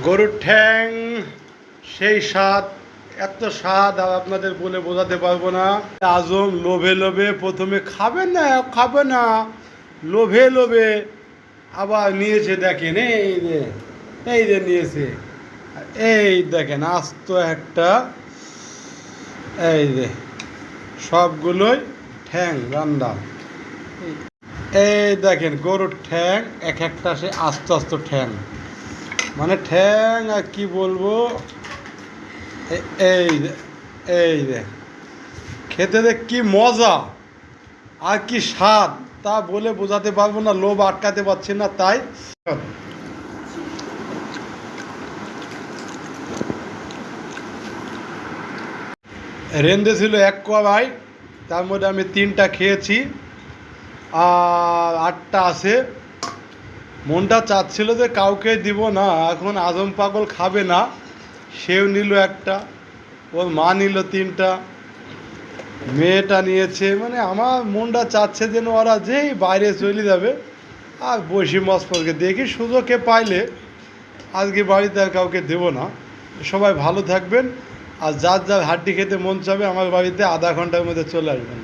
গরুর ঠ্যাং সেই স্বাদ, এত স্বাদ আর আপনাদের বলে বোঝাতে পারবো না। আজম লোভে লোভে প্রথমে খাবে না, লোভে লোভে আবার নিয়েছে। দেখেন এই যে নিয়েছে, এই দেখেন আস্ত একটা, এই যে সবগুলোই ঠ্যাং রান্না। এই দেখেন গরুর ঠ্যাং, এক একটা সে আস্ত আস্ত ঠ্যাং, মানে ঠ্যাং আর কি বলবো। এই এই যে খেতে দেখ কি মজা আর কি স্বাদ, তা বলে বোঝাতে পারবো না, লোভ আটকাতে পারছি না। তাই রেঁধে ছিল এক কড়াই, তার মধ্যে আমি 3টা খেয়েছি আর 8টা আছে। মনটা চাচ্ছিল যে কাউকে দিব না, এখন আজম পাগল খাবে না, সেও নিল একটা, ওর মা নিল 3টা, মেয়েটা নিয়েছে। মানে আমার মনটা চাচ্ছে যেন ওরা যেই বাইরে চলে যাবে আর বসি মাছ পরকে দেখি সুযোগে পাইলে আজকে বাড়িতে আর কাউকে দেবো না। সবাই ভালো থাকবেন, আর যার যার হাড্ডি খেতে মন চাবে আমার বাড়িতে আধা ঘন্টার মধ্যে চলে আসবেন।